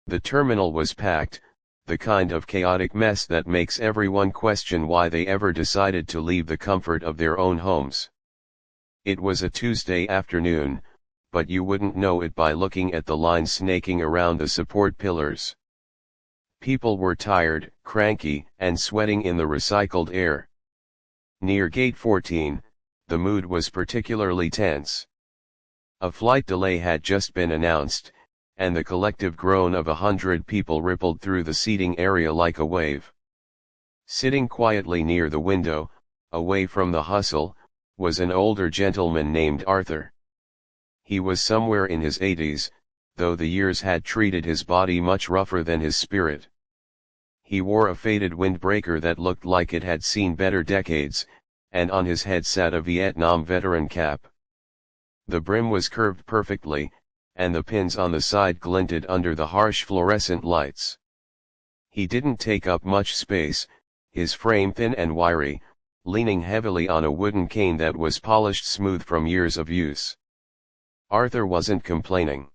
The terminal was packed, the kind of chaotic mess that makes everyone question why they ever decided to leave the comfort of their own homes. It was a Tuesday afternoon, but you wouldn't know it by looking at the line snaking around the support pillars. People were tired, cranky, and sweating in the recycled air. Near Gate 14, the mood was particularly tense. A flight delay had just been announced, and the collective groan of 100 people rippled through the seating area like a wave. Sitting quietly near the window, away from the hustle, was an older gentleman named Arthur. He was somewhere in his 80s, though the years had treated his body much rougher than his spirit. He wore a faded windbreaker that looked like it had seen better decades, and on his head sat a Vietnam veteran cap. The brim was curved perfectly, and the pins on the side glinted under the harsh fluorescent lights. He didn't take up much space, his frame thin and wiry, leaning heavily on a wooden cane that was polished smooth from years of use. Arthur wasn't complaining.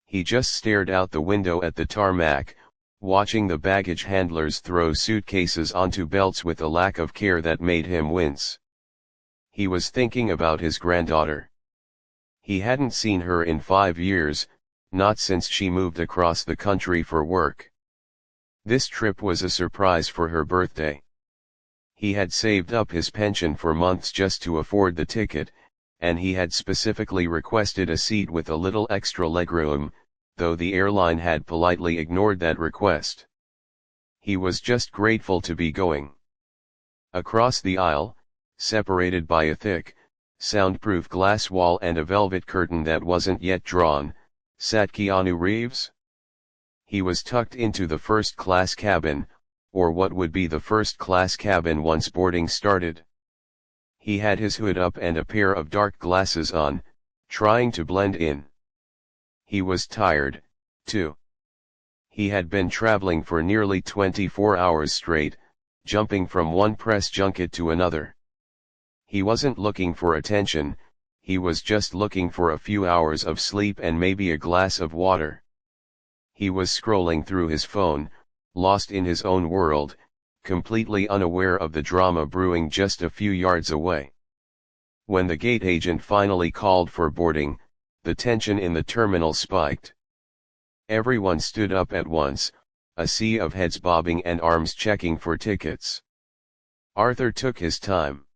He just stared out the window at the tarmac, watching the baggage handlers throw suitcases onto belts with a lack of care that made him wince. He was thinking about his granddaughter. He hadn't seen her in 5 years, not since she moved across the country for work. This trip was a surprise for her birthday. He had saved up his pension for months just to afford the ticket, and he had specifically requested a seat with a little extra legroom, though the airline had politely ignored that request. He was just grateful to be going. Across the aisle, separated by a thick, soundproof glass wall and a velvet curtain that wasn't yet drawn, sat Keanu Reeves. He was tucked into the first-class cabin, or what would be the first-class cabin once boarding started. He had his hood up and a pair of dark glasses on, trying to blend in. He was tired, too. He had been traveling for nearly 24 hours straight, jumping from one press junket to another. He wasn't looking for attention, he was just looking for a few hours of sleep and maybe a glass of water. He was scrolling through his phone, lost in his own world, completely unaware of the drama brewing just a few yards away. When the gate agent finally called for boarding, the tension in the terminal spiked. Everyone stood up at once, a sea of heads bobbing and arms checking for tickets. Arthur took his time.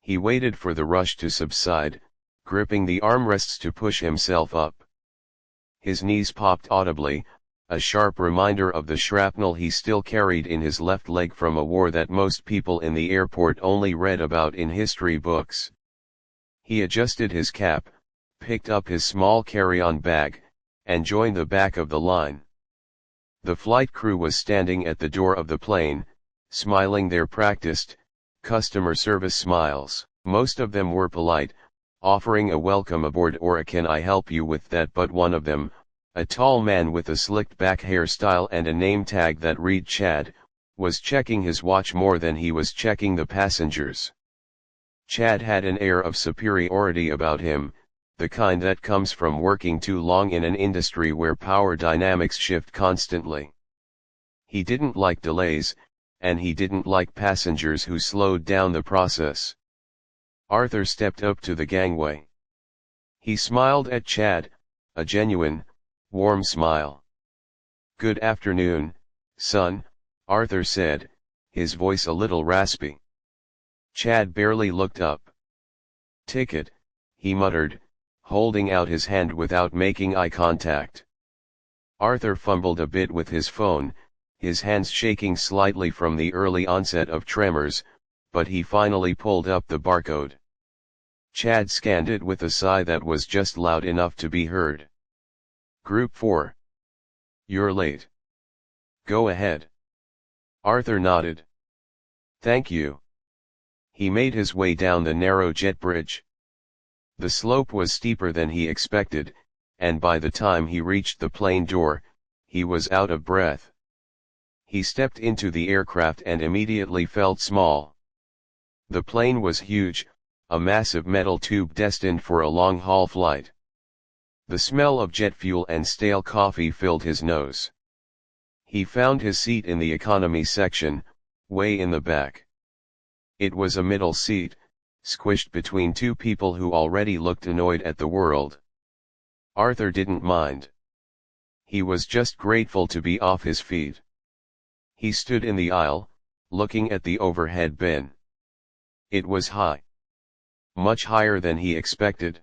He waited for the rush to subside, gripping the armrests to push himself up. His knees popped audibly, a sharp reminder of the shrapnel he still carried in his left leg from a war that most people in the airport only read about in history books. He adjusted his cap, picked up his small carry-on bag, and joined the back of the line. The flight crew was standing at the door of the plane, smiling their practiced, customer service smiles. Most of them were polite, offering a welcome aboard or a "can I help you with that," but one of them, a tall man with a slicked back hairstyle and a name tag that read Chad, was checking his watch more than he was checking the passengers. Chad had an air of superiority about him, the kind that comes from working too long in an industry where power dynamics shift constantly. He didn't like delays, and he didn't like passengers who slowed down the process. Arthur stepped up to the gangway. He smiled at Chad, a genuine, warm smile. "Good afternoon, son," Arthur said, his voice a little raspy. Chad barely looked up. "Ticket," he muttered, holding out his hand without making eye contact. Arthur fumbled a bit with his phone, his hands shaking slightly from the early onset of tremors, but he finally pulled up the barcode. Chad scanned it with a sigh that was just loud enough to be heard. "Group 4. You're late. Go ahead." Arthur nodded. "Thank you." He made his way down the narrow jet bridge. The slope was steeper than he expected, and by the time he reached the plane door, he was out of breath. He stepped into the aircraft and immediately felt small. The plane was huge, a massive metal tube destined for a long-haul flight. The smell of jet fuel and stale coffee filled his nose. He found his seat in the economy section, way in the back. It was a middle seat, squished between two people who already looked annoyed at the world. Arthur didn't mind. He was just grateful to be off his feet. He stood in the aisle, looking at the overhead bin. It was high. Much higher than he expected.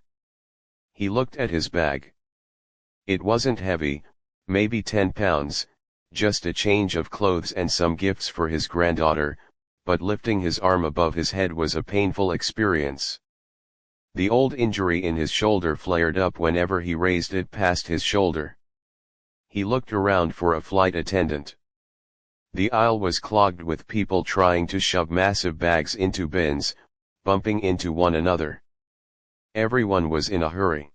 He looked at his bag. It wasn't heavy, maybe 10 pounds, just a change of clothes and some gifts for his granddaughter, but lifting his arm above his head was a painful experience. The old injury in his shoulder flared up whenever he raised it past his shoulder. He looked around for a flight attendant. The aisle was clogged with people trying to shove massive bags into bins, bumping into one another. Everyone was in a hurry.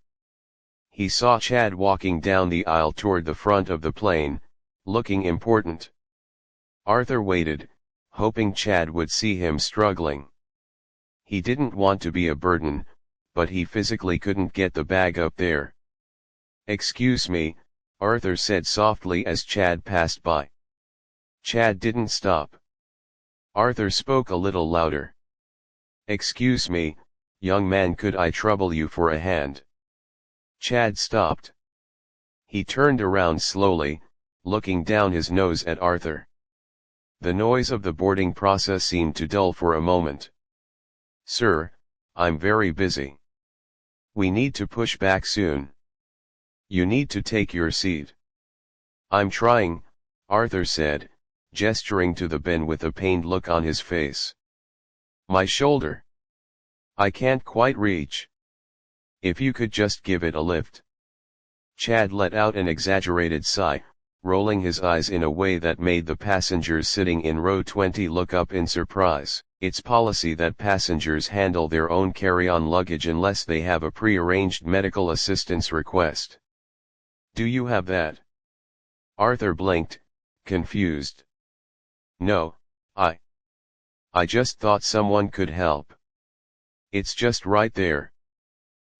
He saw Chad walking down the aisle toward the front of the plane, looking important. Arthur waited, hoping Chad would see him struggling. He didn't want to be a burden, but he physically couldn't get the bag up there. "Excuse me," Arthur said softly as Chad passed by. Chad didn't stop. Arthur spoke a little louder. "Excuse me, young man, could I trouble you for a hand?" Chad stopped. He turned around slowly, looking down his nose at Arthur. The noise of the boarding process seemed to dull for a moment. "Sir, I'm very busy. We need to push back soon. You need to take your seat." "I'm trying," Arthur said, gesturing to the bin with a pained look on his face. "My shoulder. I can't quite reach. If you could just give it a lift." Chad let out an exaggerated sigh, rolling his eyes in a way that made the passengers sitting in row 20 look up in surprise. It's policy that passengers handle their own carry-on luggage unless they have a pre-arranged medical assistance request. Do you have that? Arthur blinked, confused. No, I just thought someone could help. It's just right there.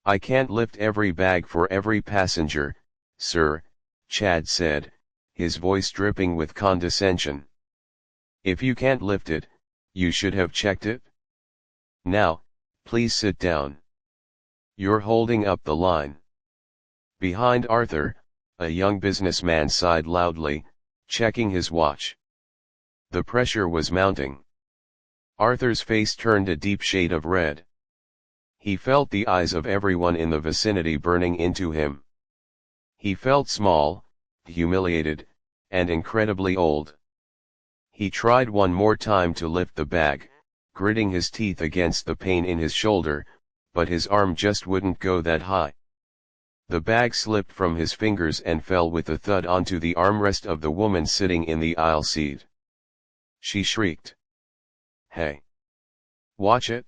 I can't lift every bag for every passenger, sir, Chad said, his voice dripping with condescension. If you can't lift it, you should have checked it. Now, please sit down. You're holding up the line. Behind Arthur, a young businessman sighed loudly, checking his watch. The pressure was mounting. Arthur's face turned a deep shade of red. He felt the eyes of everyone in the vicinity burning into him. He felt small, humiliated, and incredibly old. He tried one more time to lift the bag, gritting his teeth against the pain in his shoulder, but his arm just wouldn't go that high. The bag slipped from his fingers and fell with a thud onto the armrest of the woman sitting in the aisle seat. She shrieked. "Hey! Watch it!"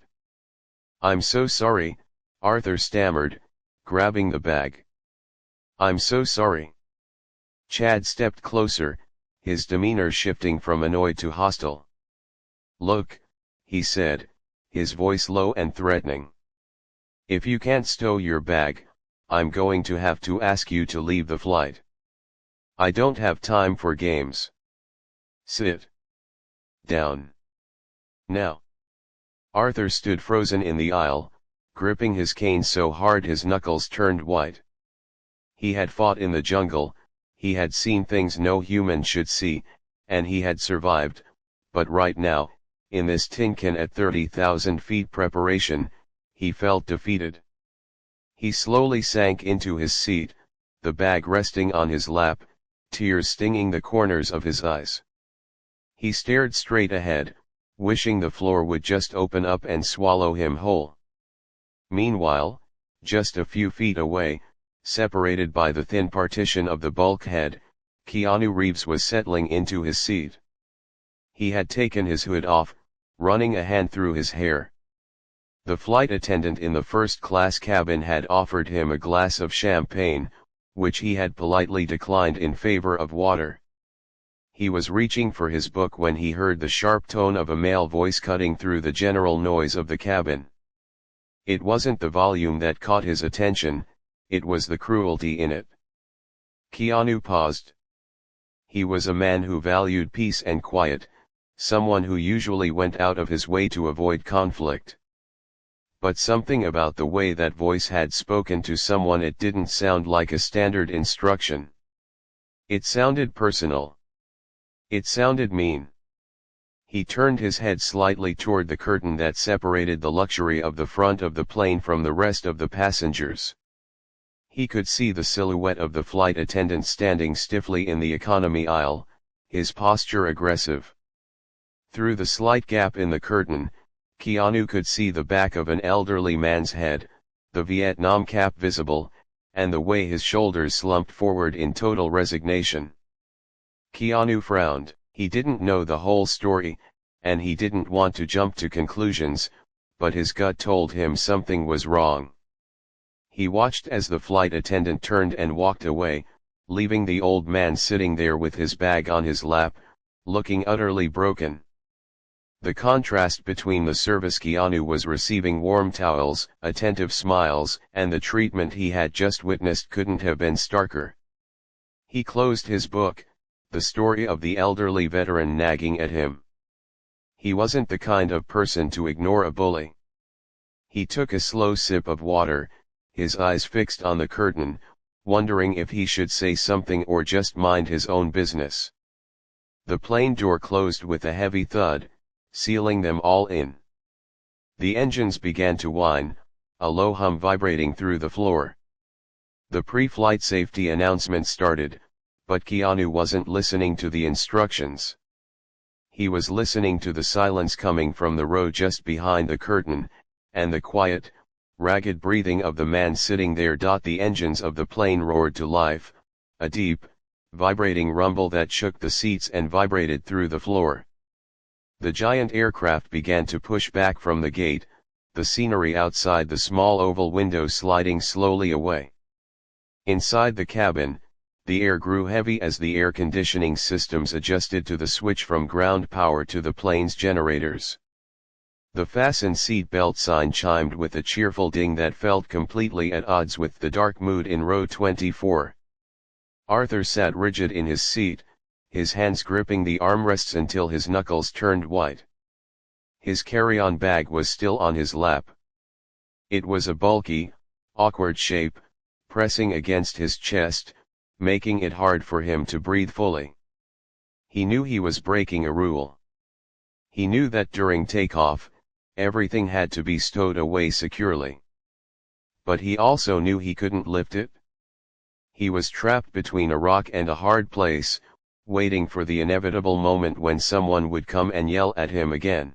"I'm so sorry," Arthur stammered, grabbing the bag. "I'm so sorry." Chad stepped closer, his demeanor shifting from annoyed to hostile. "Look," he said, his voice low and threatening. "If you can't stow your bag, I'm going to have to ask you to leave the flight. I don't have time for games. Sit down. Now." Arthur stood frozen in the aisle, gripping his cane so hard his knuckles turned white. He had fought in the jungle, he had seen things no human should see, and he had survived, but right now, in this tin can at 30,000 feet preparation, he felt defeated. He slowly sank into his seat, the bag resting on his lap, tears stinging the corners of his eyes. He stared straight ahead, wishing the floor would just open up and swallow him whole. Meanwhile, just a few feet away, separated by the thin partition of the bulkhead, Keanu Reeves was settling into his seat. He had taken his hood off, running a hand through his hair. The flight attendant in the first-class cabin had offered him a glass of champagne, which he had politely declined in favor of water. He was reaching for his book when he heard the sharp tone of a male voice cutting through the general noise of the cabin. It wasn't the volume that caught his attention, it was the cruelty in it. Keanu paused. He was a man who valued peace and quiet, someone who usually went out of his way to avoid conflict. But something about the way that voice had spoken to someone, it didn't sound like a standard instruction. It sounded personal. It sounded mean. He turned his head slightly toward the curtain that separated the luxury of the front of the plane from the rest of the passengers. He could see the silhouette of the flight attendant standing stiffly in the economy aisle, his posture aggressive. Through the slight gap in the curtain, Keanu could see the back of an elderly man's head, the Vietnam cap visible, and the way his shoulders slumped forward in total resignation. Keanu frowned. He didn't know the whole story, and he didn't want to jump to conclusions, but his gut told him something was wrong. He watched as the flight attendant turned and walked away, leaving the old man sitting there with his bag on his lap, looking utterly broken. The contrast between the service Keanu was receiving, warm towels, attentive smiles, and the treatment he had just witnessed couldn't have been starker. He closed his book, the story of the elderly veteran nagging at him. He wasn't the kind of person to ignore a bully. He took a slow sip of water, his eyes fixed on the curtain, wondering if he should say something or just mind his own business. The plane door closed with a heavy thud, sealing them all in. The engines began to whine, a low hum vibrating through the floor. The pre-flight safety announcement started, but Keanu wasn't listening to the instructions. He was listening to the silence coming from the row just behind the curtain, and the quiet, ragged breathing of the man sitting there. The engines of the plane roared to life, a deep, vibrating rumble that shook the seats and vibrated through the floor. The giant aircraft began to push back from the gate, the scenery outside the small oval window sliding slowly away. Inside the cabin, the air grew heavy as the air conditioning systems adjusted to the switch from ground power to the plane's generators. The fasten seat belt sign chimed with a cheerful ding that felt completely at odds with the dark mood in row 24. Arthur sat rigid in his seat, his hands gripping the armrests until his knuckles turned white. His carry-on bag was still on his lap. It was a bulky, awkward shape, pressing against his chest, making it hard for him to breathe fully. He knew he was breaking a rule. He knew that during takeoff, everything had to be stowed away securely. But he also knew he couldn't lift it. He was trapped between a rock and a hard place, waiting for the inevitable moment when someone would come and yell at him again.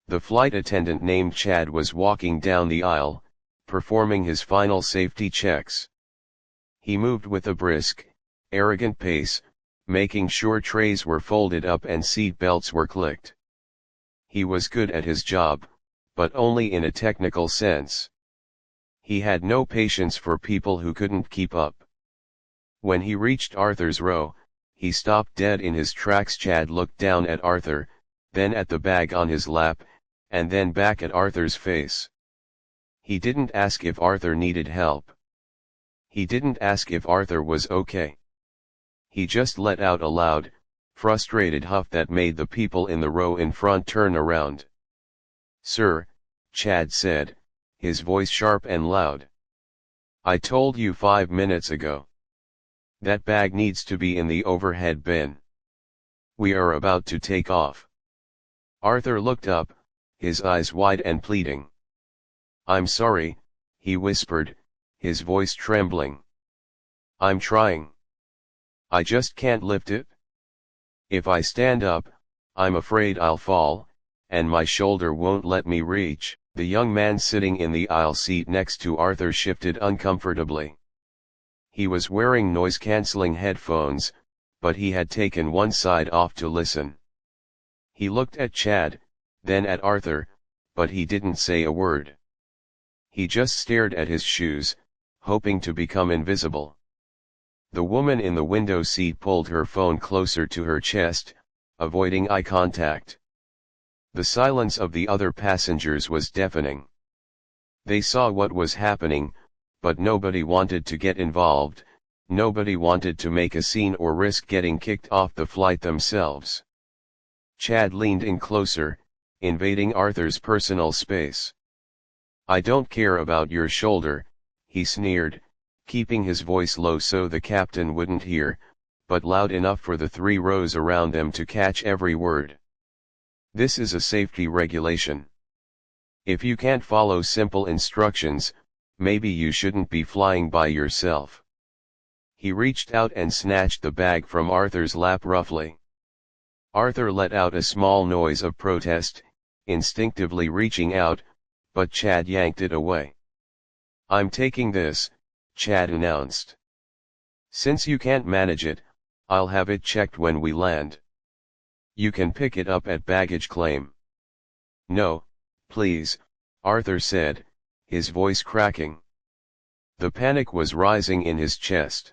The flight attendant named Chad was walking down the aisle, performing his final safety checks. He moved with a brisk, arrogant pace, making sure trays were folded up and seat belts were clicked. He was good at his job, but only in a technical sense. He had no patience for people who couldn't keep up. When he reached Arthur's row, he stopped dead in his tracks. Chad looked down at Arthur, then at the bag on his lap, and then back at Arthur's face. He didn't ask if Arthur needed help. He didn't ask if Arthur was okay. He just let out a loud, frustrated huff that made the people in the row in front turn around. "Sir," Chad said, his voice sharp and loud. "I told you 5 minutes ago. That bag needs to be in the overhead bin. We are about to take off." Arthur looked up, his eyes wide and pleading. "I'm sorry," he whispered, his voice trembling. "I'm trying. I just can't lift it. If I stand up, I'm afraid I'll fall, and my shoulder won't let me reach." The young man sitting in the aisle seat next to Arthur shifted uncomfortably. He was wearing noise-canceling headphones, but he had taken one side off to listen. He looked at Chad, then at Arthur, but he didn't say a word. He just stared at his shoes, hoping to become invisible. The woman in the window seat pulled her phone closer to her chest, avoiding eye contact. The silence of the other passengers was deafening. They saw what was happening, but nobody wanted to get involved, nobody wanted to make a scene or risk getting kicked off the flight themselves. Chad leaned in closer, invading Arthur's personal space. "I don't care about your shoulder," he sneered, keeping his voice low so the captain wouldn't hear, but loud enough for the 3 rows around them to catch every word. "This is a safety regulation. If you can't follow simple instructions, maybe you shouldn't be flying by yourself." He reached out and snatched the bag from Arthur's lap roughly. Arthur let out a small noise of protest, instinctively reaching out, but Chad yanked it away. "I'm taking this," Chad announced. "Since you can't manage it, I'll have it checked when we land. You can pick it up at baggage claim." "No, please," Arthur said, his voice cracking. The panic was rising in his chest.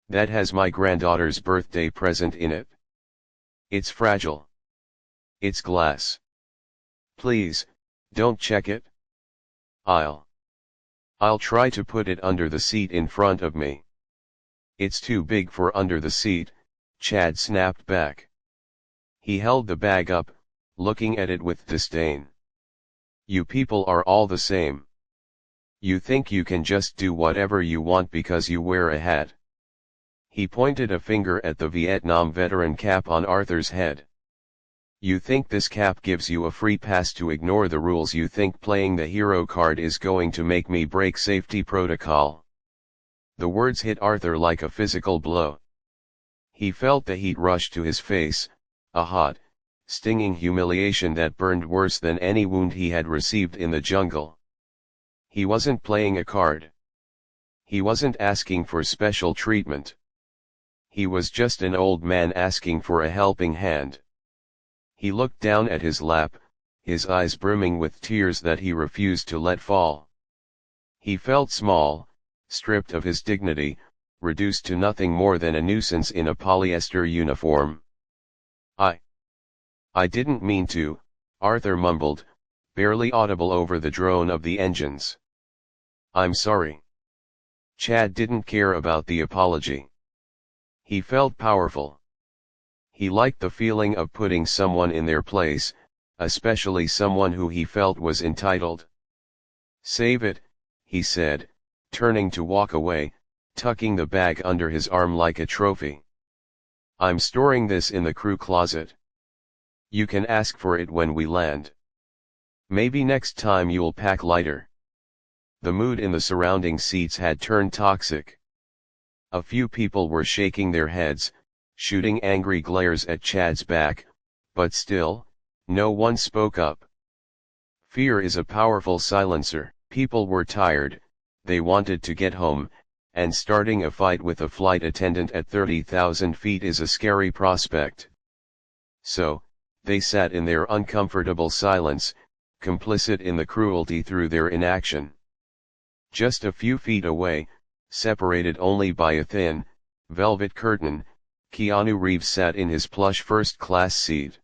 "That has my granddaughter's birthday present in it. It's fragile. It's glass. Please, don't check it. I'll try to put it under the seat in front of me." "It's too big for under the seat," Chad snapped back. He held the bag up, looking at it with disdain. "You people are all the same. You think you can just do whatever you want because you wear a hat." He pointed a finger at the Vietnam veteran cap on Arthur's head. "You think this cap gives you a free pass to ignore the rules? You think playing the hero card is going to make me break safety protocol?" The words hit Arthur like a physical blow. He felt the heat rush to his face, a hot, stinging humiliation that burned worse than any wound he had received in the jungle. He wasn't playing a card. He wasn't asking for special treatment. He was just an old man asking for a helping hand. He looked down at his lap, his eyes brimming with tears that he refused to let fall. He felt small, stripped of his dignity, reduced to nothing more than a nuisance in a polyester uniform. I didn't mean to," Arthur mumbled, barely audible over the drone of the engines. "I'm sorry." Chad didn't care about the apology. He felt powerful. He liked the feeling of putting someone in their place, especially someone who he felt was entitled. "Save it," he said, turning to walk away, tucking the bag under his arm like a trophy. "I'm storing this in the crew closet. You can ask for it when we land. Maybe next time you'll pack lighter." The mood in the surrounding seats had turned toxic. A few people were shaking their heads, shooting angry glares at Chad's back, but still, no one spoke up. Fear is a powerful silencer. People were tired, they wanted to get home, and starting a fight with a flight attendant at 30,000 feet is a scary prospect. So, they sat in their uncomfortable silence, complicit in the cruelty through their inaction. Just a few feet away, separated only by a thin, velvet curtain, Keanu Reeves sat in his plush first-class seat.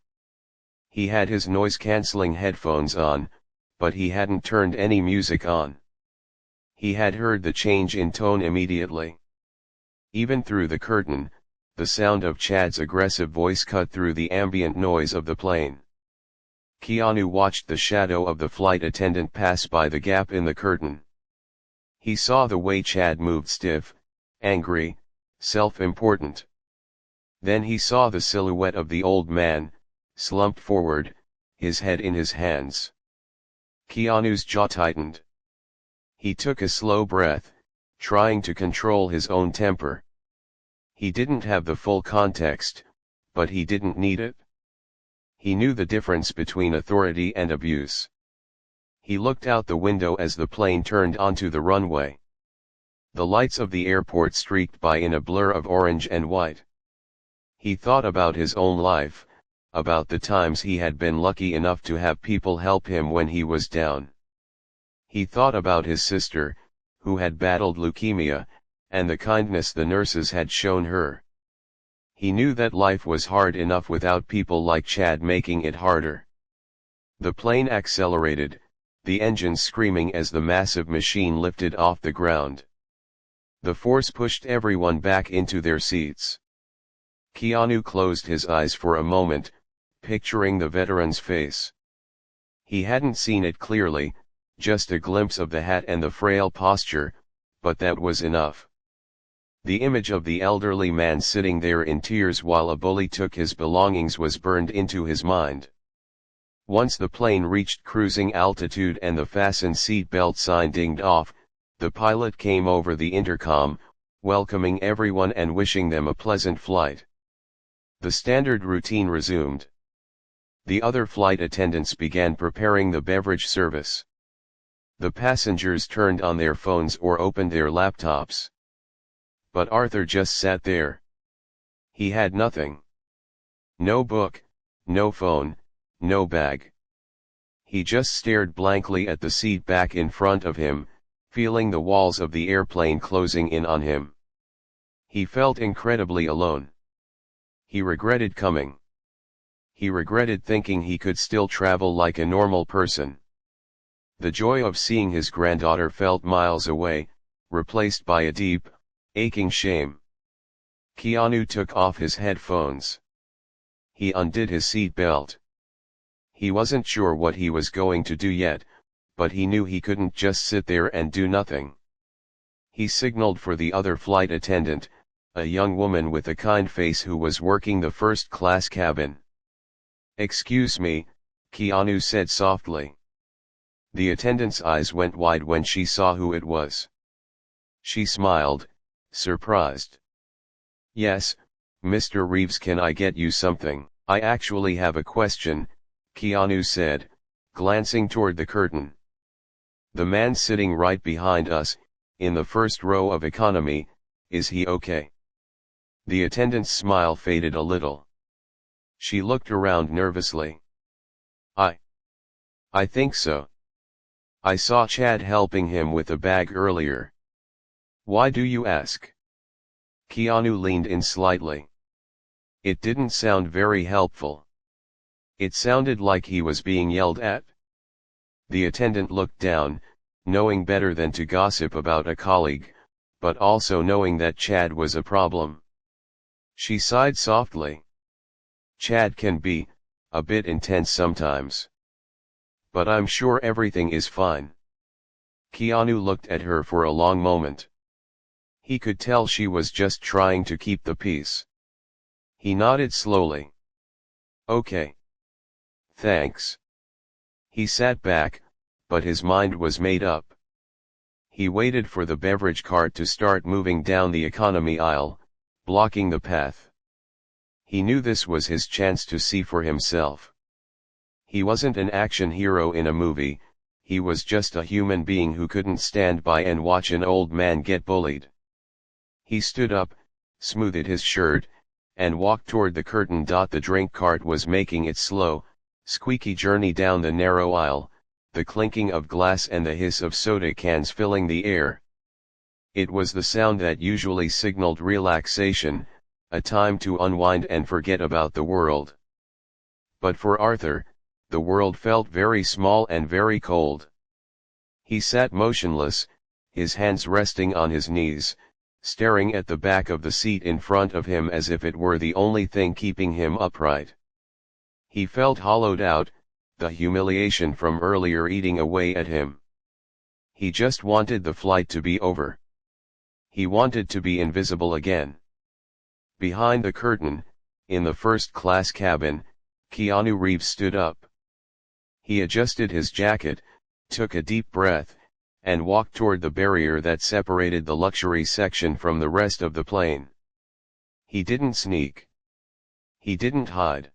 He had his noise-canceling headphones on, but he hadn't turned any music on. He had heard the change in tone immediately. Even through the curtain, the sound of Chad's aggressive voice cut through the ambient noise of the plane. Keanu watched the shadow of the flight attendant pass by the gap in the curtain. He saw the way Chad moved, stiff, angry, self-important. Then he saw the silhouette of the old man, slumped forward, his head in his hands. Keanu's jaw tightened. He took a slow breath, trying to control his own temper. He didn't have the full context, but he didn't need it. He knew the difference between authority and abuse. He looked out the window as the plane turned onto the runway. The lights of the airport streaked by in a blur of orange and white. He thought about his own life, about the times he had been lucky enough to have people help him when he was down. He thought about his sister, who had battled leukemia, and the kindness the nurses had shown her. He knew that life was hard enough without people like Chad making it harder. The plane accelerated, the engines screaming as the massive machine lifted off the ground. The force pushed everyone back into their seats. Keanu closed his eyes for a moment, picturing the veteran's face. He hadn't seen it clearly, just a glimpse of the hat and the frail posture, but that was enough. The image of the elderly man sitting there in tears while a bully took his belongings was burned into his mind. Once the plane reached cruising altitude and the fasten seat belt sign dinged off, the pilot came over the intercom, welcoming everyone and wishing them a pleasant flight. The standard routine resumed. The other flight attendants began preparing the beverage service. The passengers turned on their phones or opened their laptops. But Arthur just sat there. He had nothing. No book, no phone, no bag. He just stared blankly at the seat back in front of him, feeling the walls of the airplane closing in on him. He felt incredibly alone. He regretted coming. He regretted thinking he could still travel like a normal person. The joy of seeing his granddaughter felt miles away, replaced by a deep, aching shame. Keanu took off his headphones. He undid his seat belt. He wasn't sure what he was going to do yet, but he knew he couldn't just sit there and do nothing. He signaled for the other flight attendant, a young woman with a kind face who was working the first-class cabin. "Excuse me," Keanu said softly. The attendant's eyes went wide when she saw who it was. She smiled, surprised. "Yes, Mr. Reeves, can I get you something?" "I actually have a question," Keanu said, glancing toward the curtain. "The man sitting right behind us, in the first row of economy, is he okay?" The attendant's smile faded a little. She looked around nervously. I think so. I saw Chad helping him with a bag earlier." "Why do you ask?" Keanu leaned in slightly. It didn't sound very helpful. It sounded like he was being yelled at. The attendant looked down, knowing better than to gossip about a colleague, but also knowing that Chad was a problem. She sighed softly. "Chad can be a bit intense sometimes. But I'm sure everything is fine." Keanu looked at her for a long moment. He could tell she was just trying to keep the peace. He nodded slowly. "Okay. Thanks." He sat back, but his mind was made up. He waited for the beverage cart to start moving down the economy aisle, blocking the path. He knew this was his chance to see for himself. He wasn't an action hero in a movie, he was just a human being who couldn't stand by and watch an old man get bullied. He stood up, smoothed his shirt, and walked toward the curtain. The drink cart was making its slow, squeaky journey down the narrow aisle, the clinking of glass and the hiss of soda cans filling the air. It was the sound that usually signaled relaxation, a time to unwind and forget about the world. But for Arthur, the world felt very small and very cold. He sat motionless, his hands resting on his knees, staring at the back of the seat in front of him as if it were the only thing keeping him upright. He felt hollowed out, the humiliation from earlier eating away at him. He just wanted the flight to be over. He wanted to be invisible again. Behind the curtain, in the first-class cabin, Keanu Reeves stood up. He adjusted his jacket, took a deep breath, and walked toward the barrier that separated the luxury section from the rest of the plane. He didn't sneak. He didn't hide.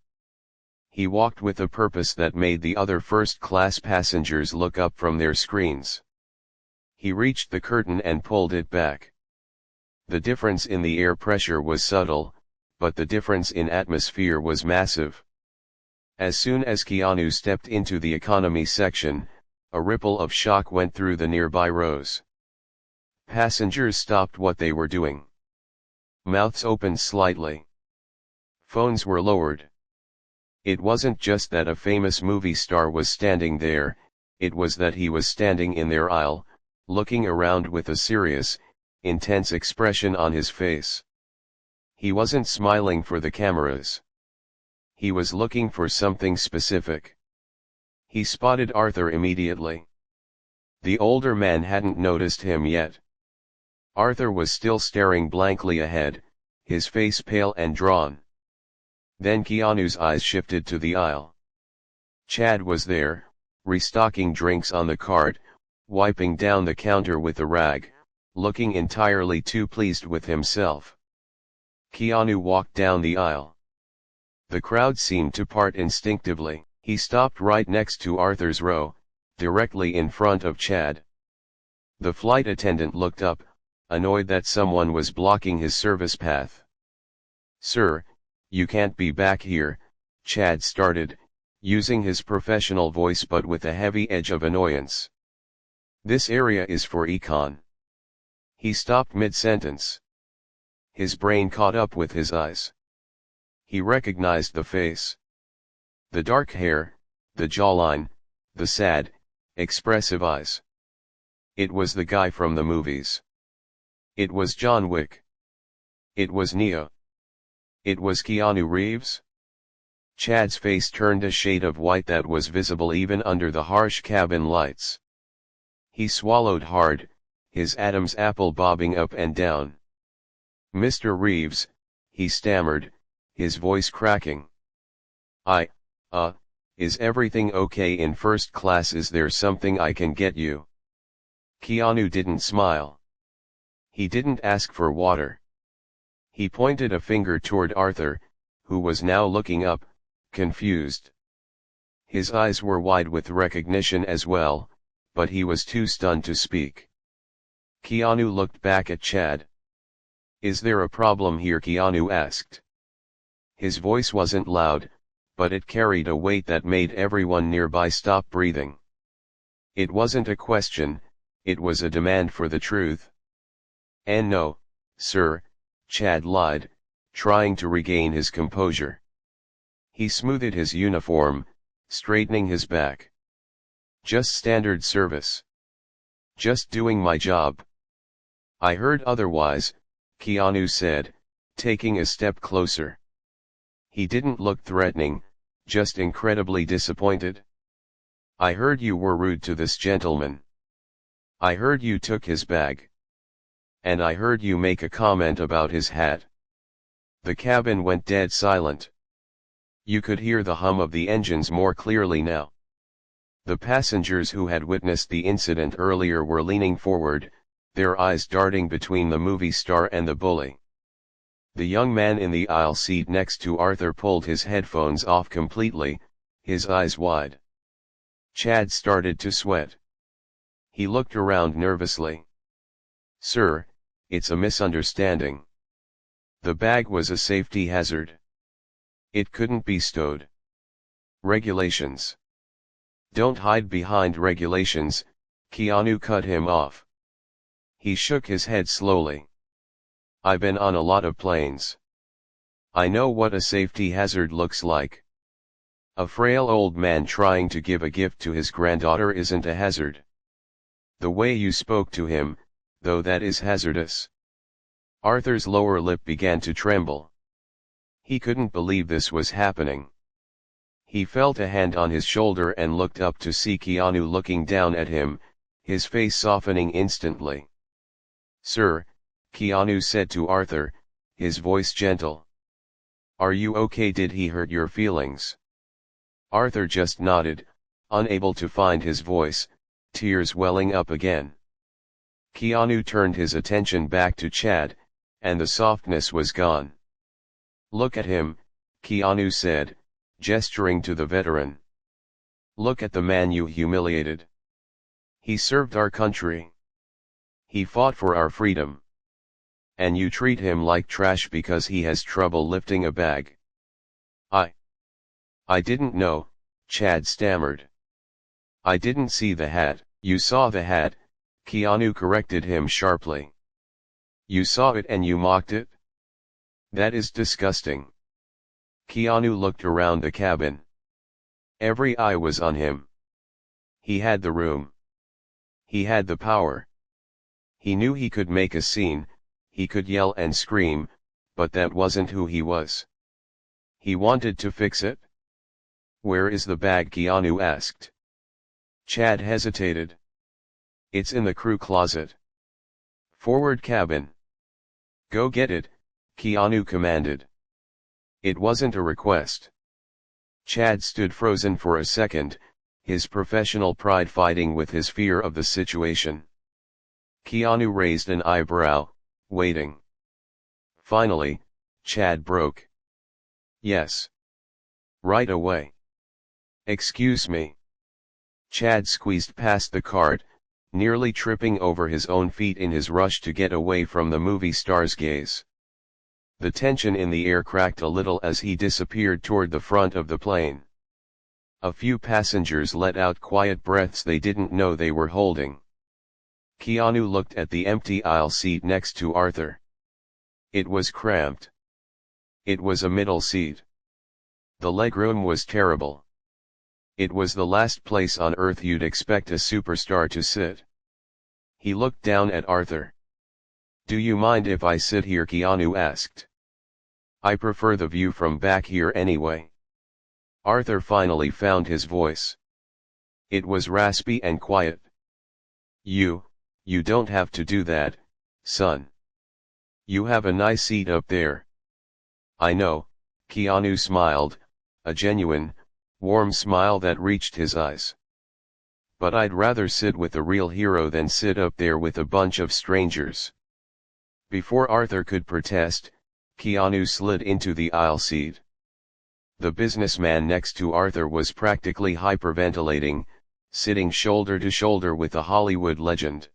He walked with a purpose that made the other first-class passengers look up from their screens. He reached the curtain and pulled it back. The difference in the air pressure was subtle, but the difference in atmosphere was massive. As soon as Keanu stepped into the economy section, a ripple of shock went through the nearby rows. Passengers stopped what they were doing. Mouths opened slightly. Phones were lowered. It wasn't just that a famous movie star was standing there, it was that he was standing in their aisle, looking around with a serious, intense expression on his face. He wasn't smiling for the cameras. He was looking for something specific. He spotted Arthur immediately. The older man hadn't noticed him yet. Arthur was still staring blankly ahead, his face pale and drawn. Then Keanu's eyes shifted to the aisle. Chad was there, restocking drinks on the cart, wiping down the counter with a rag, looking entirely too pleased with himself. Keanu walked down the aisle. The crowd seemed to part instinctively. He stopped right next to Arthur's row, directly in front of Chad. The flight attendant looked up, annoyed that someone was blocking his service path. "Sir, you can't be back here," Chad started, using his professional voice but with a heavy edge of annoyance. "This area is for econ." He stopped mid-sentence. His brain caught up with his eyes. He recognized the face. The dark hair, the jawline, the sad, expressive eyes. It was the guy from the movies. It was John Wick. It was Neo. It was Keanu Reeves. Chad's face turned a shade of white that was visible even under the harsh cabin lights. He swallowed hard, his Adam's apple bobbing up and down. "Mr. Reeves," he stammered, his voice cracking. Is everything okay in first class? Is there something I can get you?" Keanu didn't smile. He didn't ask for water. He pointed a finger toward Arthur, who was now looking up, confused. His eyes were wide with recognition as well, but he was too stunned to speak. Keanu looked back at Chad. "Is there a problem here?" Keanu asked. His voice wasn't loud, but it carried a weight that made everyone nearby stop breathing. It wasn't a question, it was a demand for the truth. "And no, sir," Chad lied, trying to regain his composure. He smoothed his uniform, straightening his back. "Just standard service. Just doing my job." "I heard otherwise," Keanu said, taking a step closer. He didn't look threatening, just incredibly disappointed. "I heard you were rude to this gentleman. I heard you took his bag. And I heard you make a comment about his hat." The cabin went dead silent. You could hear the hum of the engines more clearly now. The passengers who had witnessed the incident earlier were leaning forward, their eyes darting between the movie star and the bully. The young man in the aisle seat next to Arthur pulled his headphones off completely, his eyes wide. Chad started to sweat. He looked around nervously. "Sir, it's a misunderstanding. The bag was a safety hazard. It couldn't be stowed. Regulations." "Don't hide behind regulations," Keanu cut him off. He shook his head slowly. "I've been on a lot of planes. I know what a safety hazard looks like. A frail old man trying to give a gift to his granddaughter isn't a hazard. The way you spoke to him, though, that is hazardous." Arthur's lower lip began to tremble. He couldn't believe this was happening. He felt a hand on his shoulder and looked up to see Keanu looking down at him, his face softening instantly. "Sir," Keanu said to Arthur, his voice gentle. "Are you okay? Did he hurt your feelings?" Arthur just nodded, unable to find his voice, tears welling up again. Keanu turned his attention back to Chad, and the softness was gone. "Look at him," Keanu said, gesturing to the veteran. "Look at the man you humiliated. He served our country. He fought for our freedom. And you treat him like trash because he has trouble lifting a bag." I didn't know," Chad stammered. "I didn't see the hat." "You saw the hat," Keanu corrected him sharply. "You saw it and you mocked it? That is disgusting." Keanu looked around the cabin. Every eye was on him. He had the room. He had the power. He knew he could make a scene, he could yell and scream, but that wasn't who he was. He wanted to fix it. "Where is the bag?" Keanu asked. Chad hesitated. "It's in the crew closet. Forward cabin." "Go get it," Keanu commanded. It wasn't a request. Chad stood frozen for a second, his professional pride fighting with his fear of the situation. Keanu raised an eyebrow, waiting. Finally, Chad broke. "Yes. Right away." "Excuse me." Chad squeezed past the cart, nearly tripping over his own feet in his rush to get away from the movie star's gaze. The tension in the air cracked a little as he disappeared toward the front of the plane. A few passengers let out quiet breaths they didn't know they were holding. Keanu looked at the empty aisle seat next to Arthur. It was cramped. It was a middle seat. The legroom was terrible. It was the last place on earth you'd expect a superstar to sit. He looked down at Arthur. "Do you mind if I sit here?" Keanu asked. "I prefer the view from back here anyway." Arthur finally found his voice. It was raspy and quiet. You don't have to do that, son. You have a nice seat up there." "I know," Keanu smiled, a genuine, warm smile that reached his eyes. "But I'd rather sit with a real hero than sit up there with a bunch of strangers." Before Arthur could protest, Keanu slid into the aisle seat. The businessman next to Arthur was practically hyperventilating, sitting shoulder to shoulder with a Hollywood legend.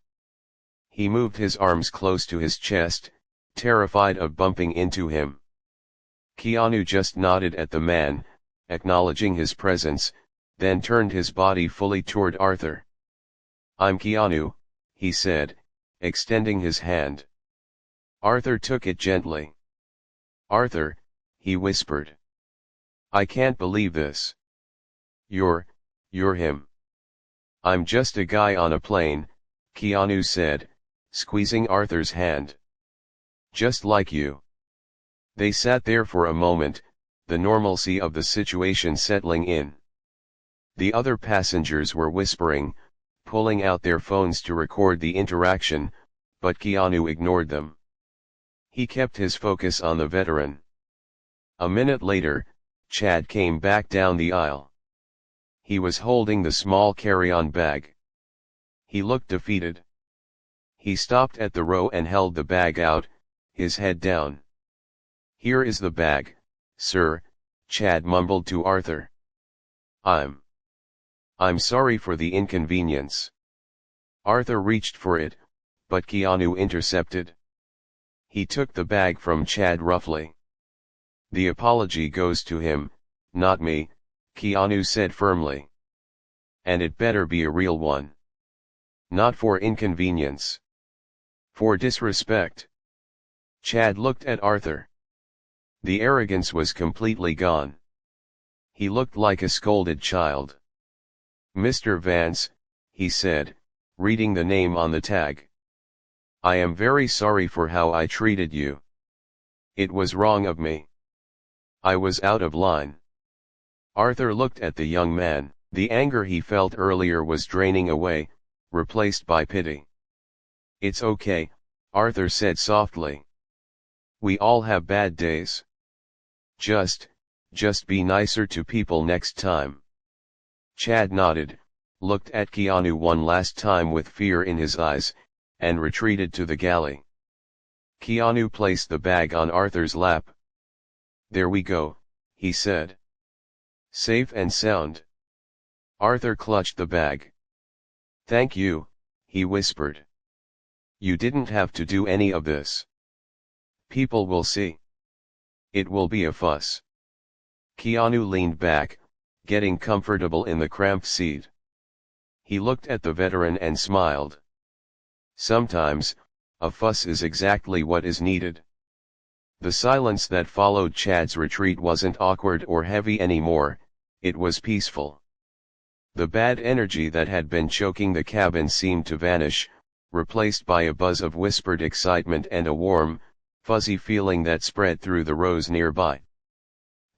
He moved his arms close to his chest, terrified of bumping into him. Keanu just nodded at the man, acknowledging his presence, then turned his body fully toward Arthur. "I'm Keanu," he said, extending his hand. Arthur took it gently. "Arthur," he whispered. "I can't believe this. You're him." "I'm just a guy on a plane," Keanu said, squeezing Arthur's hand. "Just like you." They sat there for a moment, the normalcy of the situation settling in. The other passengers were whispering, pulling out their phones to record the interaction, but Keanu ignored them. He kept his focus on the veteran. A minute later, Chad came back down the aisle. He was holding the small carry-on bag. He looked defeated. He stopped at the row and held the bag out, his head down. "Here is the bag, sir," Chad mumbled to Arthur. I'm sorry for the inconvenience." Arthur reached for it, but Keanu intercepted. He took the bag from Chad roughly. "The apology goes to him, not me," Keanu said firmly. "And it better be a real one. Not for inconvenience. For disrespect." Chad looked at Arthur. The arrogance was completely gone. He looked like a scolded child. "Mr. Vance," he said, reading the name on the tag. "I am very sorry for how I treated you. It was wrong of me. I was out of line." Arthur looked at the young man. The anger he felt earlier was draining away, replaced by pity. "It's okay," Arthur said softly. "We all have bad days. Just be nicer to people next time." Chad nodded, looked at Keanu one last time with fear in his eyes, and retreated to the galley. Keanu placed the bag on Arthur's lap. "There we go," he said. "Safe and sound." Arthur clutched the bag. "Thank you," he whispered. "You didn't have to do any of this. People will see. It will be a fuss." Keanu leaned back, getting comfortable in the cramped seat. He looked at the veteran and smiled. Sometimes, a fuss is exactly what is needed. The silence that followed Chad's retreat wasn't awkward or heavy anymore, it was peaceful. The bad energy that had been choking the cabin seemed to vanish, replaced by a buzz of whispered excitement and a warm, fuzzy feeling that spread through the rows nearby.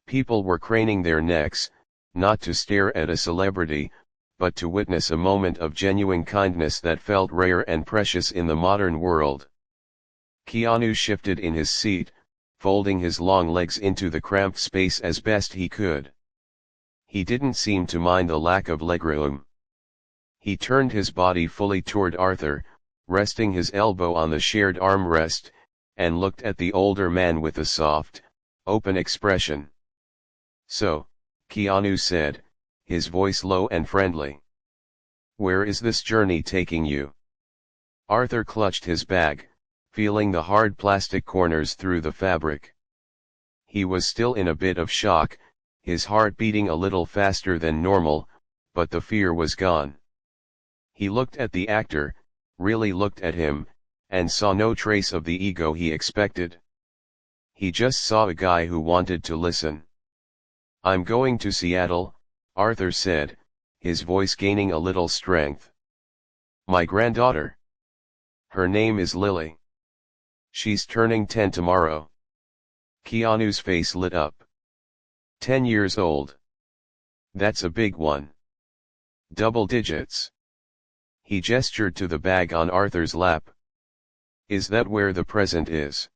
People were craning their necks, not to stare at a celebrity, but to witness a moment of genuine kindness that felt rare and precious in the modern world. Keanu shifted in his seat, folding his long legs into the cramped space as best he could. He didn't seem to mind the lack of legroom. He turned his body fully toward Arthur, resting his elbow on the shared armrest, and looked at the older man with a soft, open expression. "So," Keanu said, his voice low and friendly. "Where is this journey taking you?" Arthur clutched his bag, feeling the hard plastic corners through the fabric. He was still in a bit of shock, his heart beating a little faster than normal, but the fear was gone. He looked at the actor, really looked at him, and saw no trace of the ego he expected. He just saw a guy who wanted to listen. "I'm going to Seattle," Arthur said, his voice gaining a little strength. "My granddaughter. Her name is Lily. She's turning 10 tomorrow." Keanu's face lit up. 10 years old. That's a big one. Double digits. He gestured to the bag on Arthur's lap. "Is that where the present is?"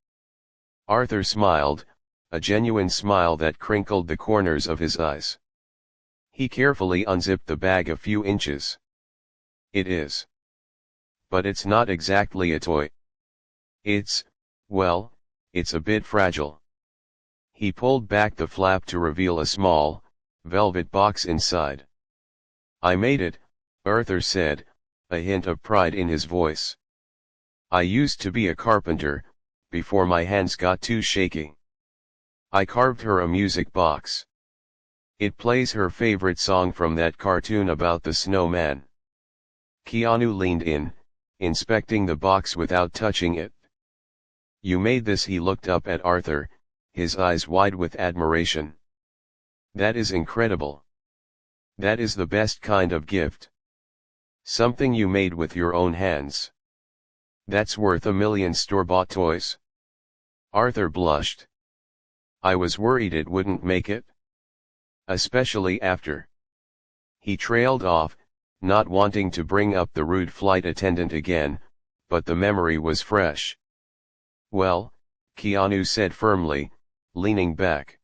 Arthur smiled, a genuine smile that crinkled the corners of his eyes. He carefully unzipped the bag a few inches. "It is. But it's not exactly a toy. Well, it's a bit fragile." He pulled back the flap to reveal a small, velvet box inside. "I made it," Arthur said, a hint of pride in his voice. "I used to be a carpenter, before my hands got too shaky. I carved her a music box. It plays her favorite song from that cartoon about the snowman." Keanu leaned in, inspecting the box without touching it. "You made this?" He looked up at Arthur, his eyes wide with admiration. "That is incredible. That is the best kind of gift. Something you made with your own hands. That's worth a million store-bought toys." Arthur blushed. "I was worried it wouldn't make it. Especially after." He trailed off, not wanting to bring up the rude flight attendant again, but the memory was fresh. "Well," Keanu said firmly, leaning back.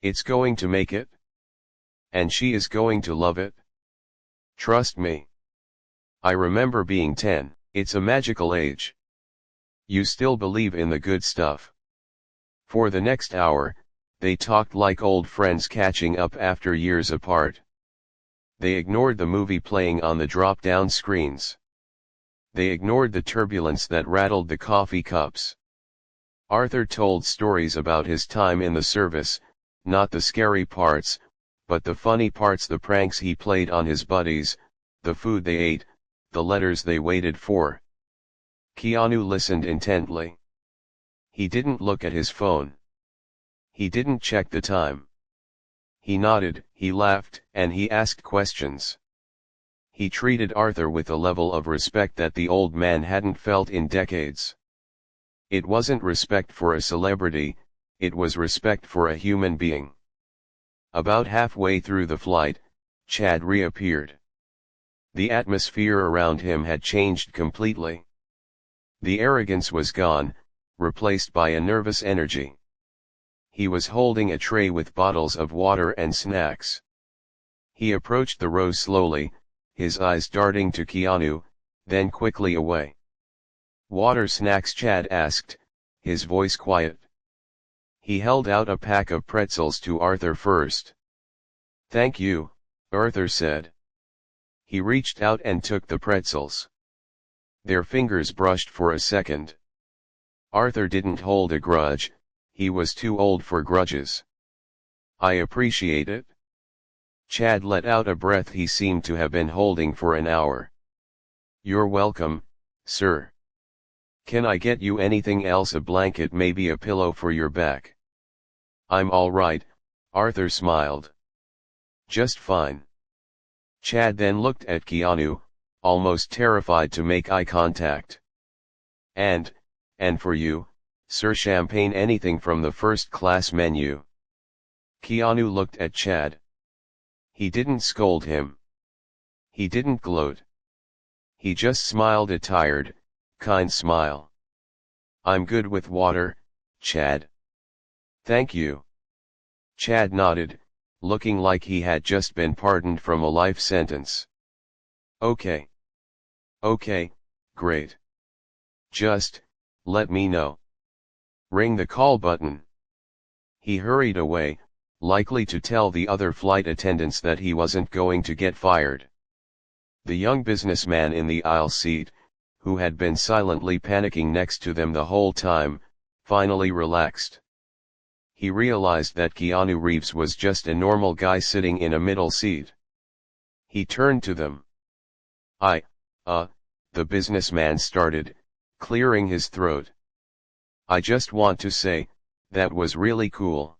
"It's going to make it. And she is going to love it. Trust me. I remember being 10, it's a magical age. You still believe in the good stuff." For the next hour, they talked like old friends catching up after years apart. They ignored the movie playing on the drop-down screens. They ignored the turbulence that rattled the coffee cups. Arthur told stories about his time in the service, not the scary parts, but the funny parts, the pranks he played on his buddies, the food they ate, the letters they waited for. Keanu listened intently. He didn't look at his phone. He didn't check the time. He nodded, he laughed, and he asked questions. He treated Arthur with a level of respect that the old man hadn't felt in decades. It wasn't respect for a celebrity, it was respect for a human being. About halfway through the flight, Chad reappeared. The atmosphere around him had changed completely. The arrogance was gone, replaced by a nervous energy. He was holding a tray with bottles of water and snacks. He approached the row slowly, his eyes darting to Keanu, then quickly away. "Water, snacks?" Chad asked, his voice quiet. He held out a pack of pretzels to Arthur first. "Thank you," Arthur said. He reached out and took the pretzels. Their fingers brushed for a second. Arthur didn't hold a grudge, he was too old for grudges. "I appreciate it." Chad let out a breath he seemed to have been holding for an hour. "You're welcome, sir. Can I get you anything else? A blanket, maybe a pillow for your back?" "I'm all right," Arthur smiled. "Just fine." Chad then looked at Keanu, almost terrified to make eye contact. And for you, sir, champagne, anything from the first-class menu. Keanu looked at Chad. He didn't scold him. He didn't gloat. He just smiled, a tired, kind smile. I'm good with water, Chad. Thank you. Chad nodded, looking like he had just been pardoned from a life sentence. Okay. Okay, great. Just, let me know. Ring the call button. He hurried away, likely to tell the other flight attendants that he wasn't going to get fired. The young businessman in the aisle seat, who had been silently panicking next to them the whole time, finally relaxed. He realized that Keanu Reeves was just a normal guy sitting in a middle seat. He turned to them. The businessman started, clearing his throat. I just want to say, that was really cool.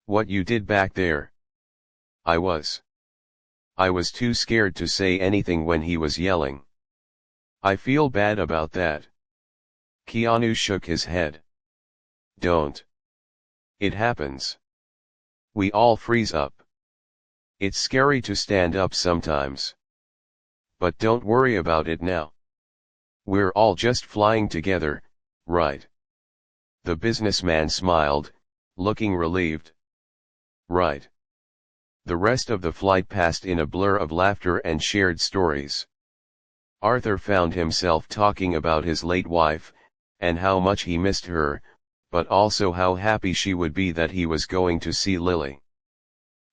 What you did back there. I was too scared to say anything when he was yelling. I feel bad about that. Keanu shook his head. Don't. It happens. We all freeze up. It's scary to stand up sometimes. But don't worry about it now. We're all just flying together, right? The businessman smiled, looking relieved. Right. The rest of the flight passed in a blur of laughter and shared stories. Arthur found himself talking about his late wife, and how much he missed her, but also how happy she would be that he was going to see Lily.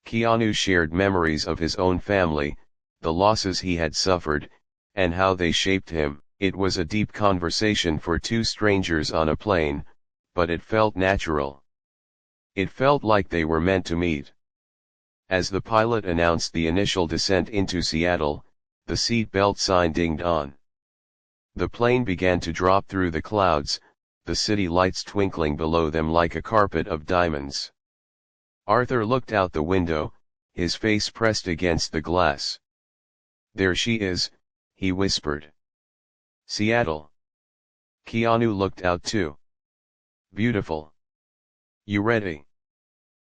Keanu shared memories of his own family, the losses he had suffered, and how they shaped him. It was a deep conversation for two strangers on a plane, but it felt natural. It felt like they were meant to meet. As the pilot announced the initial descent into Seattle, the seat belt sign dinged on. The plane began to drop through the clouds, the city lights twinkling below them like a carpet of diamonds. Arthur looked out the window, his face pressed against the glass. There she is, he whispered. Seattle. Keanu looked out too. Beautiful. You ready?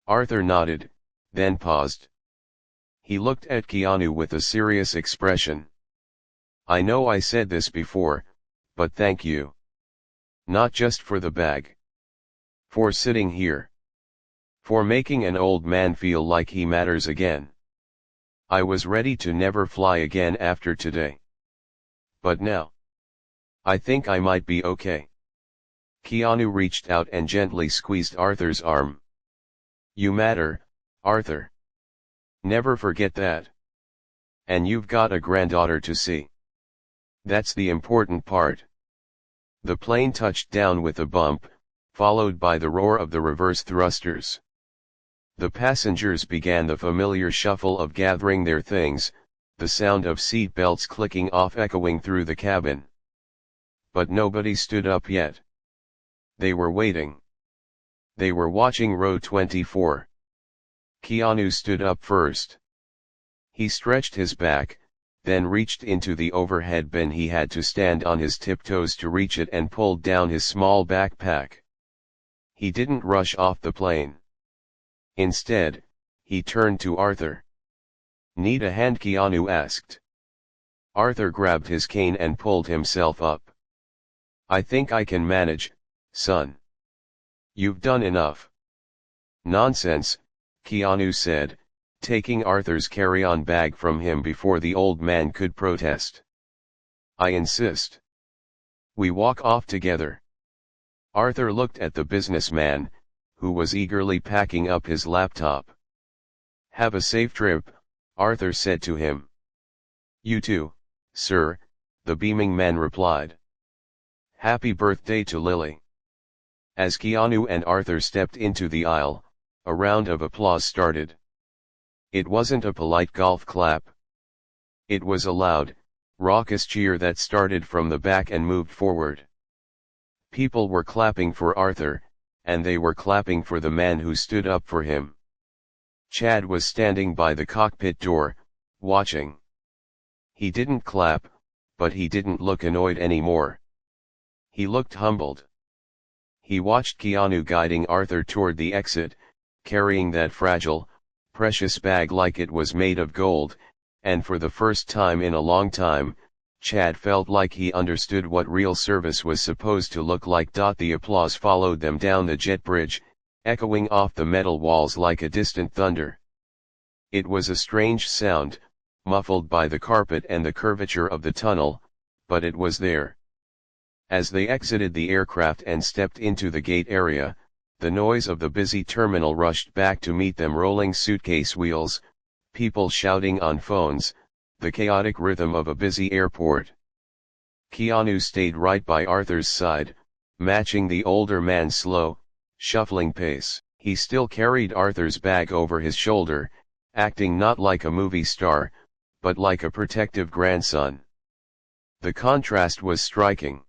Arthur nodded, then paused. He looked at Keanu with a serious expression. I know I said this before, but thank you. Not just for the bag. For sitting here. For making an old man feel like he matters again. I was ready to never fly again after today. But now. I think I might be okay. Keanu reached out and gently squeezed Arthur's arm. You matter, Arthur. Never forget that. And you've got a granddaughter to see. That's the important part. The plane touched down with a bump, followed by the roar of the reverse thrusters. The passengers began the familiar shuffle of gathering their things, the sound of seat belts clicking off echoing through the cabin. But nobody stood up yet. They were waiting. They were watching row 24. Keanu stood up first. He stretched his back, then reached into the overhead bin. He had to stand on his tiptoes to reach it and pulled down his small backpack. He didn't rush off the plane. Instead, he turned to Arthur. Need a hand? Keanu asked. Arthur grabbed his cane and pulled himself up. I think I can manage, son. You've done enough. Nonsense, Keanu said, taking Arthur's carry-on bag from him before the old man could protest. I insist. We walk off together. Arthur looked at the businessman, who was eagerly packing up his laptop. Have a safe trip, Arthur said to him. You too, sir, the beaming man replied. Happy birthday to Lily. As Keanu and Arthur stepped into the aisle, a round of applause started. It wasn't a polite golf clap. It was a loud, raucous cheer that started from the back and moved forward. People were clapping for Arthur, and they were clapping for the man who stood up for him. Chad was standing by the cockpit door, watching. He didn't clap, but he didn't look annoyed anymore. He looked humbled. He watched Keanu guiding Arthur toward the exit, carrying that fragile, precious bag like it was made of gold, and for the first time in a long time, Chad felt like he understood what real service was supposed to look like. The applause followed them down the jet bridge, echoing off the metal walls like a distant thunder. It was a strange sound, muffled by the carpet and the curvature of the tunnel, but it was there. As they exited the aircraft and stepped into the gate area, the noise of the busy terminal rushed back to meet them, rolling suitcase wheels, people shouting on phones, the chaotic rhythm of a busy airport. Keanu stayed right by Arthur's side, matching the older man's slow, shuffling pace. He still carried Arthur's bag over his shoulder, acting not like a movie star, but like a protective grandson. The contrast was striking.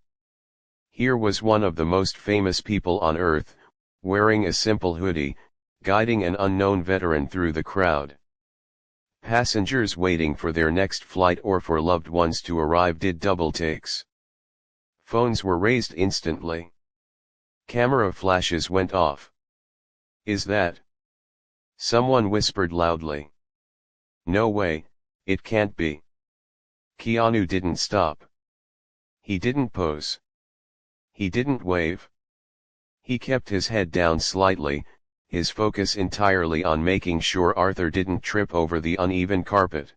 Here was one of the most famous people on earth, wearing a simple hoodie, guiding an unknown veteran through the crowd. Passengers waiting for their next flight or for loved ones to arrive did double takes. Phones were raised instantly. Camera flashes went off. "Is that?" someone whispered loudly. "No way, it can't be." Keanu didn't stop. He didn't pose. He didn't wave. He kept his head down slightly, his focus entirely on making sure Arthur didn't trip over the uneven carpet.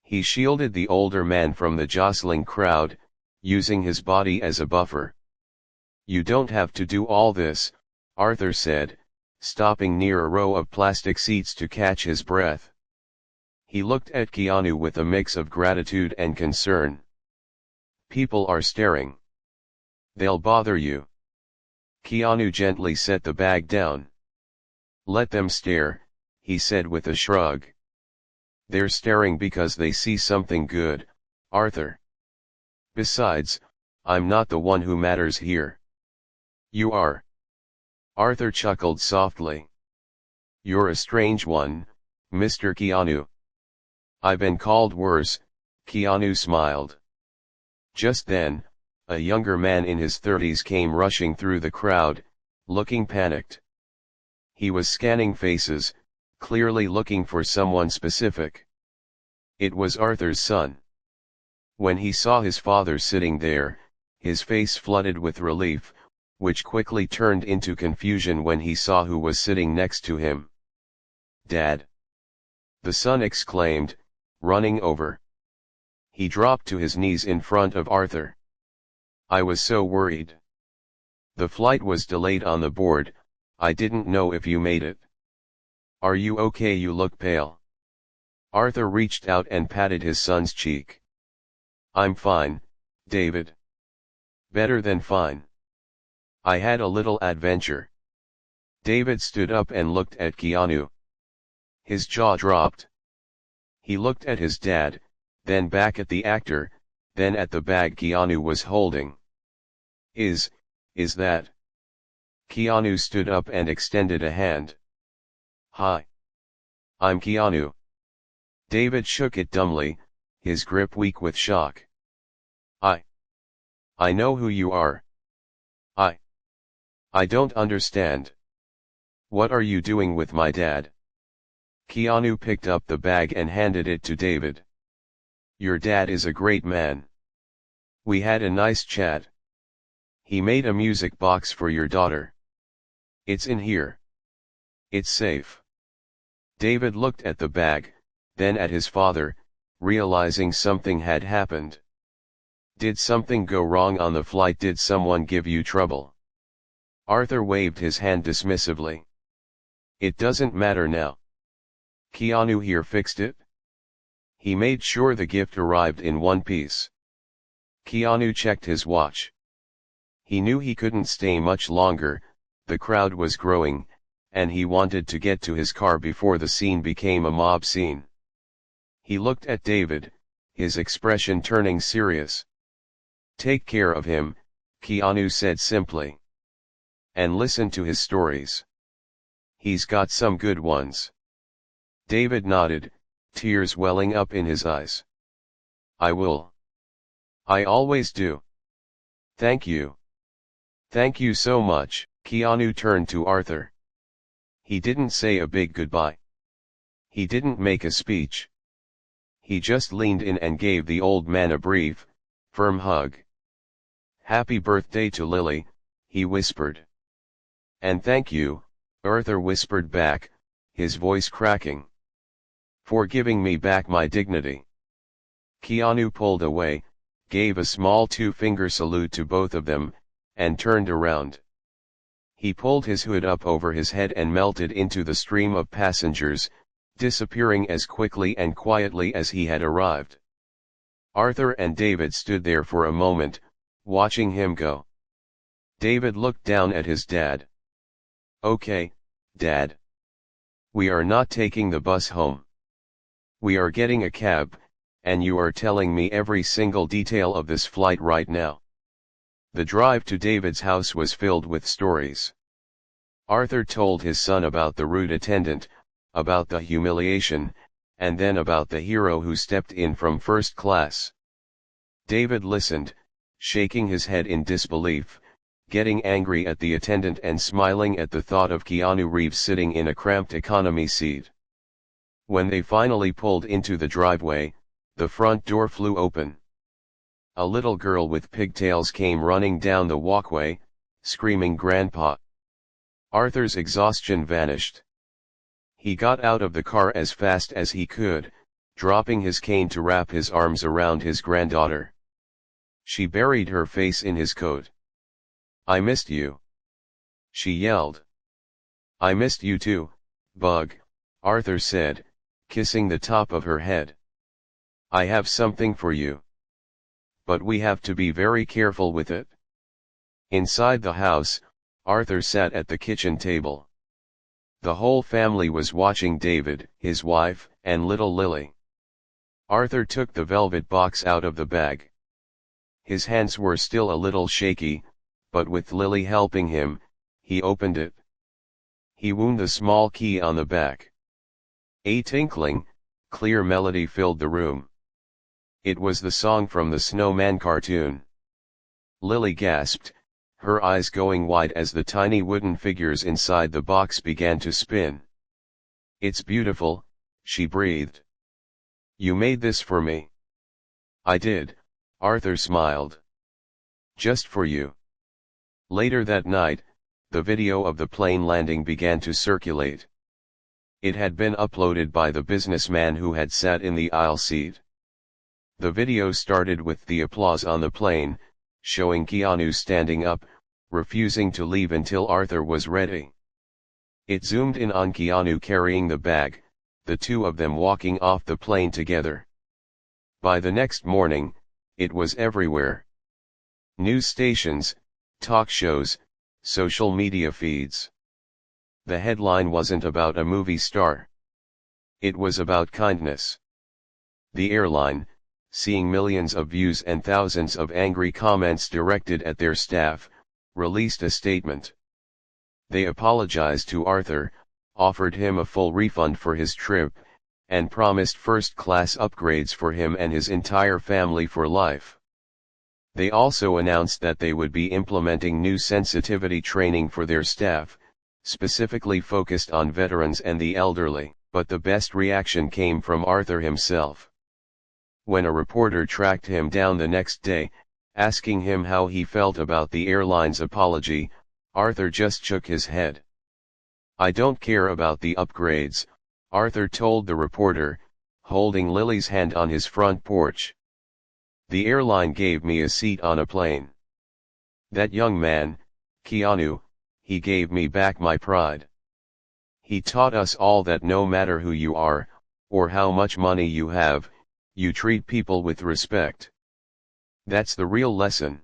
He shielded the older man from the jostling crowd, using his body as a buffer. "You don't have to do all this," Arthur said, stopping near a row of plastic seats to catch his breath. He looked at Keanu with a mix of gratitude and concern. "People are staring. They'll bother you." Keanu gently set the bag down. "Let them stare," he said with a shrug. "They're staring because they see something good, Arthur. Besides, I'm not the one who matters here." "You are." Arthur chuckled softly. "You're a strange one, Mr. Keanu." "I've been called worse," Keanu smiled. Just then, a younger man in his 30s came rushing through the crowd, looking panicked. He was scanning faces, clearly looking for someone specific. It was Arthur's son. When he saw his father sitting there, his face flooded with relief, which quickly turned into confusion when he saw who was sitting next to him. "Dad!" the son exclaimed, running over. He dropped to his knees in front of Arthur. "I was so worried. The flight was delayed on the board, I didn't know if you made it. Are you okay? You look pale." Arthur reached out and patted his son's cheek. "I'm fine, David. Better than fine. I had a little adventure." David stood up and looked at Keanu. His jaw dropped. He looked at his dad, then back at the actor, then at the bag Keanu was holding. Is that?" Keanu stood up and extended a hand. "Hi. I'm Keanu." David shook it dumbly, his grip weak with shock. I know who you are." I don't understand. What are you doing with my dad?" Keanu picked up the bag and handed it to David. "Your dad is a great man. We had a nice chat. He made a music box for your daughter. It's in here. It's safe." David looked at the bag, then at his father, realizing something had happened. "Did something go wrong on the flight? Did someone give you trouble?" Arthur waved his hand dismissively. "It doesn't matter now. Keanu here fixed it. He made sure the gift arrived in one piece." Keanu checked his watch. He knew he couldn't stay much longer, the crowd was growing, and he wanted to get to his car before the scene became a mob scene. He looked at David, his expression turning serious. "Take care of him," Keanu said simply. "And listen to his stories. He's got some good ones." David nodded, tears welling up in his eyes. I will. I always do. Thank you. Thank you so much. Keanu turned to Arthur. He didn't say a big goodbye. He didn't make a speech. He just leaned in and gave the old man a brief, firm hug. Happy birthday to Lily, he whispered. And thank you, Arthur whispered back, his voice cracking. For giving me back my dignity. Keanu pulled away, gave a small two-finger salute to both of them, and turned around. He pulled his hood up over his head and melted into the stream of passengers, disappearing as quickly and quietly as he had arrived. Arthur and David stood there for a moment, watching him go. David looked down at his dad. Okay, Dad. We are not taking the bus home. We are getting a cab, and you are telling me every single detail of this flight right now. The drive to David's house was filled with stories. Arthur told his son about the rude attendant, about the humiliation, and then about the hero who stepped in from first class. David listened, shaking his head in disbelief, getting angry at the attendant and smiling at the thought of Keanu Reeves sitting in a cramped economy seat. When they finally pulled into the driveway, the front door flew open. A little girl with pigtails came running down the walkway, screaming "Grandpa!" Arthur's exhaustion vanished. He got out of the car as fast as he could, dropping his cane to wrap his arms around his granddaughter. She buried her face in his coat. I missed you. She yelled. I missed you too, Bug, Arthur said, kissing the top of her head. I have something for you. But we have to be very careful with it. Inside the house, Arthur sat at the kitchen table. The whole family was watching David, his wife, and little Lily. Arthur took the velvet box out of the bag. His hands were still a little shaky, but with Lily helping him, he opened it. He wound the small key on the back. A tinkling, clear melody filled the room. It was the song from the Snowman cartoon. Lily gasped, her eyes going wide as the tiny wooden figures inside the box began to spin. It's beautiful, she breathed. You made this for me. I did, Arthur smiled. Just for you. Later that night, the video of the plane landing began to circulate. It had been uploaded by the businessman who had sat in the aisle seat. The video started with the applause on the plane, showing Keanu standing up, refusing to leave until Arthur was ready. It zoomed in on Keanu carrying the bag, the two of them walking off the plane together. By the next morning, it was everywhere. News stations, talk shows, social media feeds. The headline wasn't about a movie star. It was about kindness. The airline, seeing millions of views and thousands of angry comments directed at their staff, released a statement. They apologized to Arthur, offered him a full refund for his trip, and promised first-class upgrades for him and his entire family for life. They also announced that they would be implementing new sensitivity training for their staff, specifically focused on veterans and the elderly, but the best reaction came from Arthur himself. When a reporter tracked him down the next day, asking him how he felt about the airline's apology, Arthur just shook his head. I don't care about the upgrades, Arthur told the reporter, holding Lily's hand on his front porch. The airline gave me a seat on a plane. That young man, Keanu, he gave me back my pride. He taught us all that no matter who you are, or how much money you have, you treat people with respect. That's the real lesson.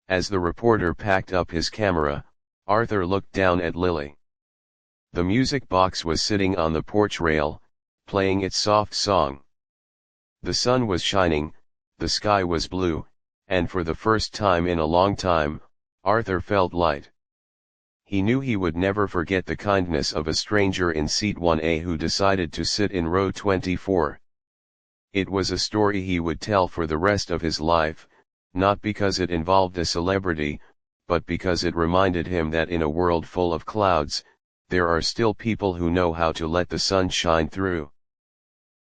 As the reporter packed up his camera, Arthur looked down at Lily. The music box was sitting on the porch rail, playing its soft song. The sun was shining, the sky was blue, and for the first time in a long time, Arthur felt light. He knew he would never forget the kindness of a stranger in seat 1A who decided to sit in row 24. It was a story he would tell for the rest of his life, not because it involved a celebrity, but because it reminded him that in a world full of clouds, there are still people who know how to let the sun shine through.